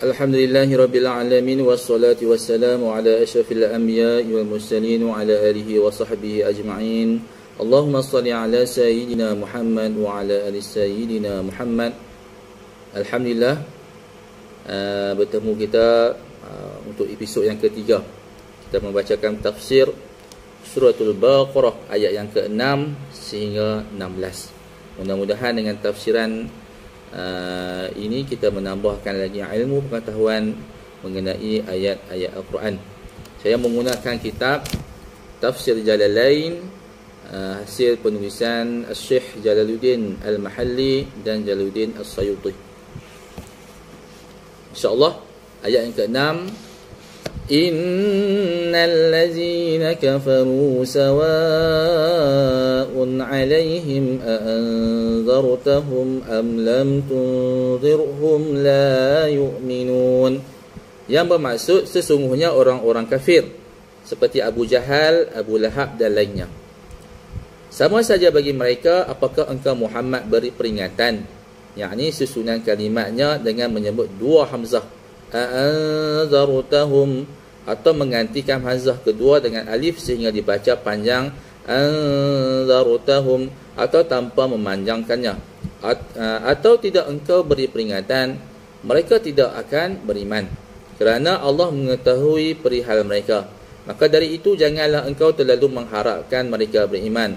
Alhamdulillahirabbil alamin wassalatu wassalamu ala asyrafil anbiya'i wal mursalin wa ala alihi wa sahbihi ajma'in. Allahumma shalli ala sayyidina Muhammad wa ala ali sayyidina Muhammad. Alhamdulillah, bertemu kita untuk episod yang ketiga. Kita membacakan tafsir Suratul Baqarah ayat yang ke-6 sehingga 16. Mudah-mudahan dengan tafsiran ini kita menambahkan lagi ilmu pengetahuan mengenai ayat-ayat Al-Quran. Saya menggunakan kitab Tafsir Jalalain hasil penulisan Syekh Jalaluddin Al-Mahalli dan Jalaluddin As-Sayuti. InsyaAllah ayat yang ke-6, Innal ladzina kafaru sawa'un 'alaihim a anzartahum am lam tunzirhum la yu'minun. Yang bermaksud sesungguhnya orang-orang kafir seperti Abu Jahal, Abu Lahab dan lainnya. Sama saja bagi mereka apakah engkau Muhammad beri peringatan, yakni susunan kalimatnya dengan menyebut dua hamzah, anzartahum, atau menggantikan hamzah kedua dengan alif sehingga dibaca panjang anzartahum, atau tanpa memanjangkannya, atau tidak engkau beri peringatan, mereka tidak akan beriman kerana Allah mengetahui perihal mereka. Maka dari itu janganlah engkau terlalu mengharapkan mereka beriman.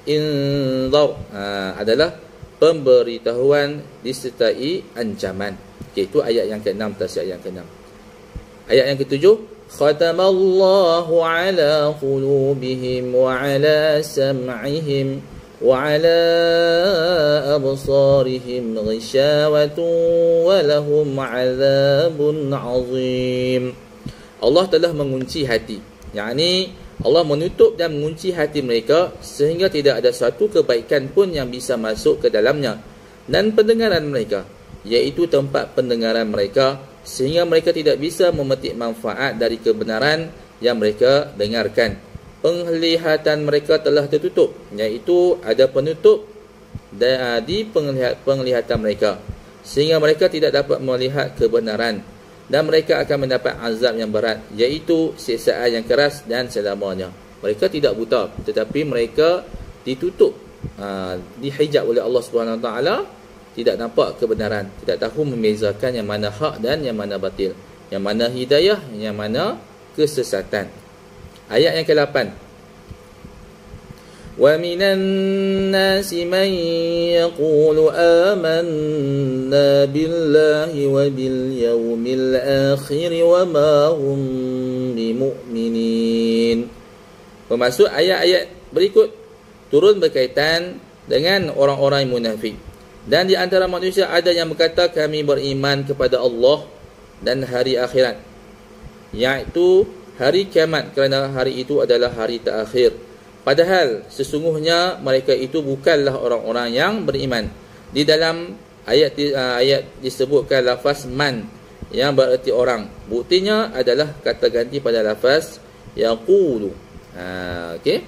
Inzar adalah pemberitahuan disertai ancaman. Okay, itu ayat yang ke-6, tafsir ayat yang ke-6. Ayat yang ke-7, khatamallahu ala qulubihim wa ala sam'ihim wa ala absarihim ghishawatun wa lahum 'adzabun 'azim. Allah telah mengunci hati, yakni Allah menutup dan mengunci hati mereka sehingga tidak ada satu kebaikan pun yang bisa masuk ke dalamnya, dan pendengaran mereka, iaitu tempat pendengaran mereka, sehingga mereka tidak bisa memetik manfaat dari kebenaran yang mereka dengarkan. Penglihatan mereka telah tertutup, iaitu ada penutup di penglihatan mereka, sehingga mereka tidak dapat melihat kebenaran, dan mereka akan mendapat azab yang berat, iaitu siksaan yang keras dan selamanya. Mereka tidak buta, tetapi mereka ditutup, dihijab oleh Allah Subhanahu Wa Taala, tidak nampak kebenaran, tidak tahu membezakan yang mana hak dan yang mana batil, yang mana hidayah, yang mana kesesatan. Ayat yang ke-8, wa minan nasi man yaqulu amanna billahi wa bil yawmil akhir wa ma hum bimu'minin. Bermaksud ayat-ayat berikut turun berkaitan dengan orang-orang yang munafik. Dan di antara manusia ada yang berkata kami beriman kepada Allah dan hari akhirat, iaitu hari kiamat, kerana hari itu adalah hari terakhir. Padahal sesungguhnya mereka itu bukanlah orang-orang yang beriman. Di dalam ayat disebutkan lafaz man yang bererti orang. Buktinya adalah kata ganti pada lafaz yaqulu. Okey.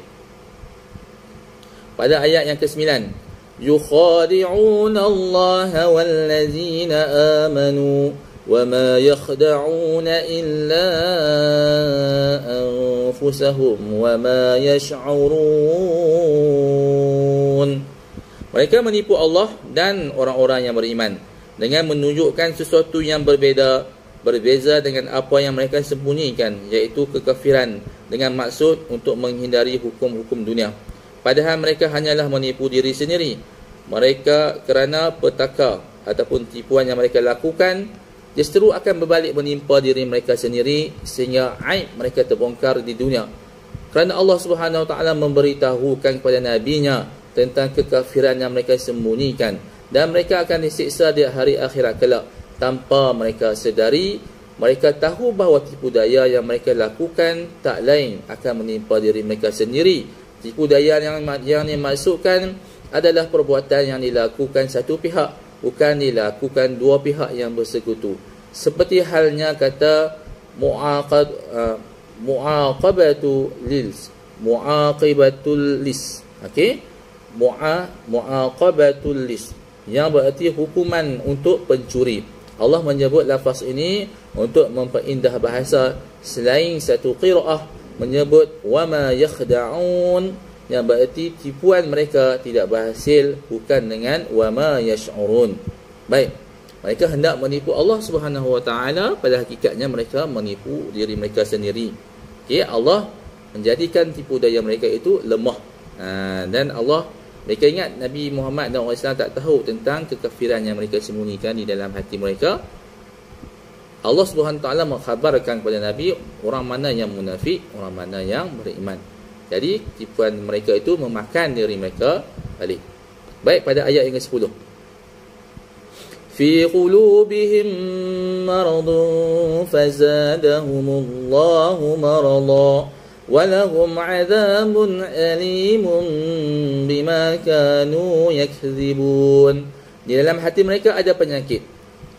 Pada ayat yang ke-9, يخادعون الله والذين آمنوا وما يخدعون إلا أنفسهم وما يشعرون. Mereka menipu Allah dan orang-orang yang beriman dengan menunjukkan sesuatu yang berbeza dengan apa yang mereka sembunyikan, iaitu kekafiran, dengan maksud untuk menghindari hukum-hukum dunia. Padahal mereka hanyalah menipu diri sendiri. Mereka kerana petaka ataupun tipuan yang mereka lakukan, justru akan berbalik menimpa diri mereka sendiri, sehingga aib mereka terbongkar di dunia. Kerana Allah Subhanahu Wa Taala memberitahukan kepada nabinya tentang kekafiran yang mereka sembunyikan, dan mereka akan disiksa di hari akhirat kelak tanpa mereka sedari. Mereka tahu bahawa tipu daya yang mereka lakukan tak lain akan menimpa diri mereka sendiri. Tipu daya yang dimaksudkan adalah perbuatan yang dilakukan satu pihak, bukan dilakukan dua pihak yang bersekutu. Seperti halnya kata muaqabatul lis. Okey? Muaqabatul lis, yang berarti hukuman untuk pencuri. Allah menyebut lafaz ini untuk memperindah bahasa. Selain satu qiraah menyebut wama yakhda'un, yang berarti tipuan mereka tidak berhasil, bukan dengan wama yash'urun. Baik, mereka hendak menipu Allah Subhanahu wa taala, pada hakikatnya mereka menipu diri mereka sendiri. Okey, Allah menjadikan tipu daya mereka itu lemah. Dan Allah, mereka ingat Nabi Muhammad dan orang Islam tak tahu tentang kekafiran yang mereka sembunyikan di dalam hati mereka. Allah Subhanahu wa taala mengkhabarkan kepada Nabi orang mana yang munafik, orang mana yang beriman. Jadi tipuan mereka itu memakan diri mereka balik. Baik, pada ayat yang ke-10. Fi qulubihim maradun fazadahumullahu marada walahum 'adzabun alimun bima kanu yakdzibun. Di dalam hati mereka ada penyakit,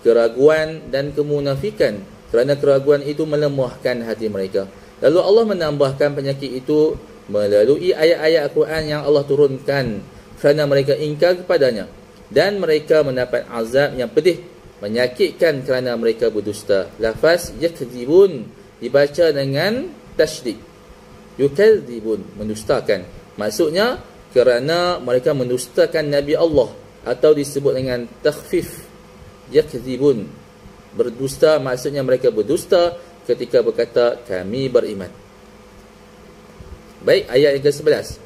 keraguan dan kemunafikan, kerana keraguan itu melemahkan hati mereka. Lalu Allah menambahkan penyakit itu melalui ayat-ayat Al-Quran yang Allah turunkan kerana mereka ingkar kepadanya, dan mereka mendapat azab yang pedih, menyakitkan kerana mereka berdusta. Lafaz yakdzibun dibaca dengan tasydid, yukadzibun, mendustakan. Maksudnya kerana mereka mendustakan Nabi Allah, atau disebut dengan takhfif, yakdzibun, berdusta. Maksudnya mereka berdusta ketika berkata kami beriman. Baik, ayat yang ke-11.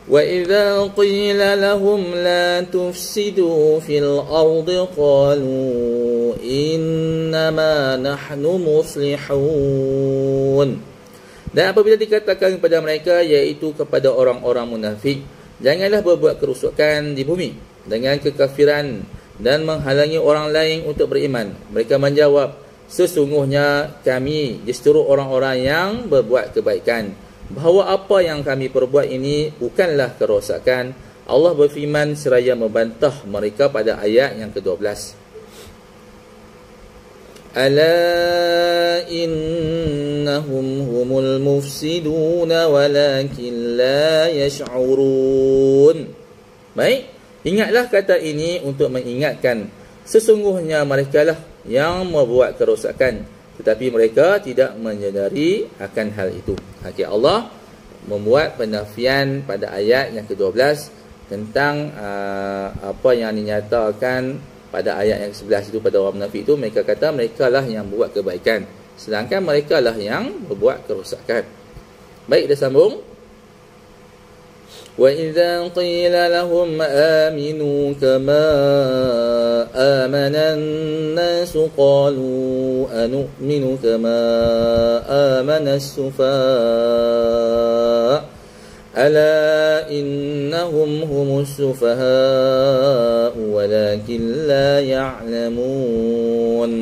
Wa idza qila lahum la tufsidu fil ardi qalu innama nahnu muslihun. Dan apabila dikatakan kepada mereka, iaitu kepada orang-orang munafik, janganlah berbuat kerusakan di bumi dengan kekafiran dan menghalangi orang lain untuk beriman. Mereka menjawab, sesungguhnya kami justru orang-orang yang berbuat kebaikan, bahawa apa yang kami perbuat ini bukanlah kerosakan. Allah berfirman seraya membantah mereka pada ayat yang ke-12. Ala innahum humul mufsiduna walakin la yash'urun. Baik, ingatlah kata ini untuk mengingatkan, sesungguhnya merekalah yang membuat kerosakan, tetapi mereka tidak menyedari akan hal itu. Okey, Allah membuat penafian pada ayat yang ke-12 tentang apa yang dinyatakan pada ayat yang ke-11 itu pada orang munafik itu. Mereka kata mereka lah yang buat kebaikan, sedangkan mereka lah yang berbuat kerosakan. Baik, dah sambung. وَإِذَا قِيلَ لَهُمْ آمِنُوا كَمَا آمَنَ النَّاسُ قَالُوا أَنُؤْمِنُ كَمَا آمَنَ السُّفَهَاءُ أَلَا إِنَّهُمْ هُمُ السُّفَهَاءُ وَلَكِنْ لَا يَعْلَمُونَ.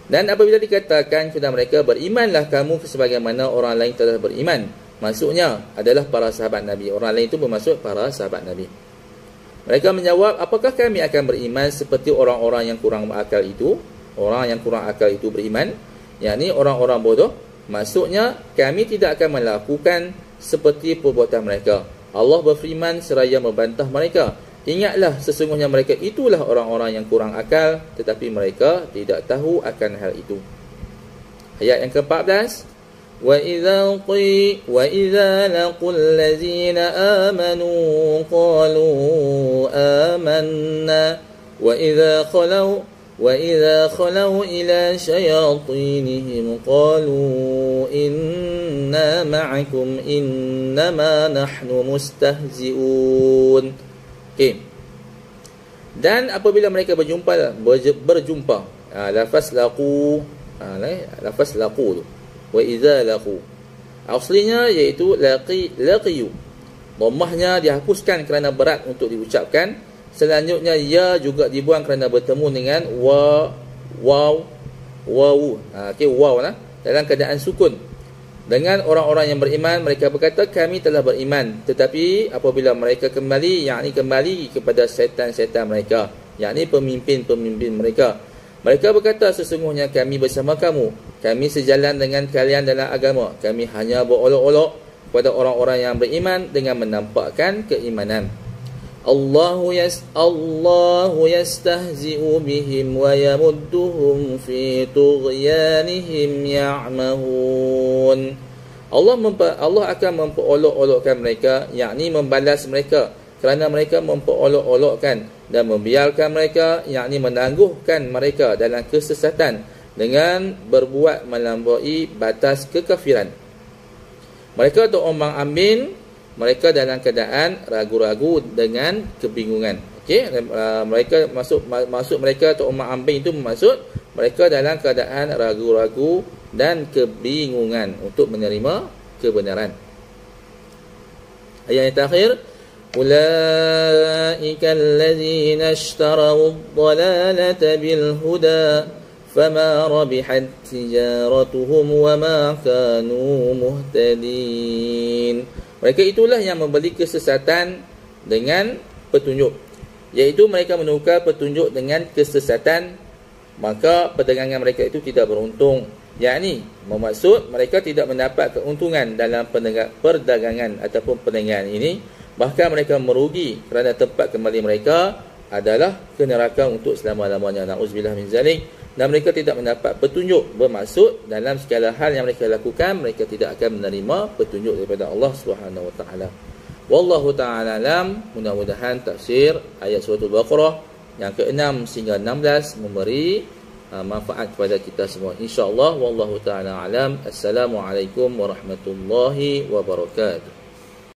Dan apabila dikatakan kepada mereka, berimanlah kamu sebagaimana orang lain telah beriman, maksudnya adalah para sahabat Nabi. Orang lain itu bermaksud para sahabat Nabi. Mereka menjawab, apakah kami akan beriman seperti orang-orang yang kurang akal itu? Orang yang kurang akal itu beriman, yakni orang-orang bodoh. Maksudnya kami tidak akan melakukan seperti perbuatan mereka. Allah berfirman seraya membantah mereka, ingatlah sesungguhnya mereka itulah orang-orang yang kurang akal, tetapi mereka tidak tahu akan hal itu. Ayat yang ke-14. وَإِذَا لَقُوا الَّذِينَ آمَنُوا قَالُوا آمَنَّا وَإِذَا خَلَوْا إِلَى شَيَاطِينِهِمْ قَالُوا إِنَّا مَعَكُمْ إِنَّمَا نَحْنُ مُسْتَهْزِئُونَ. Okay. Dan apabila mereka berjumpa, lafaz laqu, lafaz laqu tu, wa idza laqu, aslinya iaitu laqiyu. Dhammahnya dihapuskan kerana berat untuk diucapkan. Selanjutnya ya juga dibuang kerana bertemu dengan waw. Okey, waw lah dalam keadaan sukun. Dengan orang-orang yang beriman, mereka berkata kami telah beriman, tetapi apabila mereka kembali, yakni kembali kepada syaitan-syaitan mereka, yakni pemimpin-pemimpin mereka, mereka berkata sesungguhnya kami bersama kamu, kami sejalan dengan kalian dalam agama, kami hanya berolok-olok kepada orang-orang yang beriman dengan menampakkan keimanan. Allahu yastahzi'u bihim wa yamudduhum fi tughyanihim ya'mahun. Allah akan memperolok-olokkan mereka, yakni membalas mereka kerana mereka memperolok-olokkan dan membiarkan mereka, yakni menangguhkan mereka dalam kesesatan dengan berbuat melampaui batas kekafiran. Mereka terombang-ambing, mereka dalam keadaan ragu-ragu dengan kebingungan. Okey, mereka maksud mereka terombang-ambing itu maksud mereka dalam keadaan ragu-ragu dan kebingungan untuk menerima kebenaran. Ayat yang terakhir, ulaika allazina ishtaraw ad-dalalata bil huda fama rabihat tijaratuhum wama kanu muhtadin. Mereka itulah yang membeli kesesatan dengan petunjuk, iaitu mereka menukar petunjuk dengan kesesatan, maka perdagangan mereka itu tidak beruntung. Yakni bermaksud mereka tidak mendapat keuntungan dalam perdagangan ataupun perniagaan ini, bahkan mereka merugi kerana tempat kembali mereka adalah ke neraka untuk selama-lamanya. Na'udzubillah min zalik. Dan mereka tidak mendapat petunjuk, bermaksud dalam segala hal yang mereka lakukan mereka tidak akan menerima petunjuk daripada Allah Subhanahu wa taala. Wallahu taala alam. Mudah-mudahan tafsir ayat surah Al-Baqarah yang ke-6 sehingga 16 memberi manfaat kepada kita semua, insya-Allah. Wallahu taala alam. Assalamualaikum warahmatullahi wabarakatuh.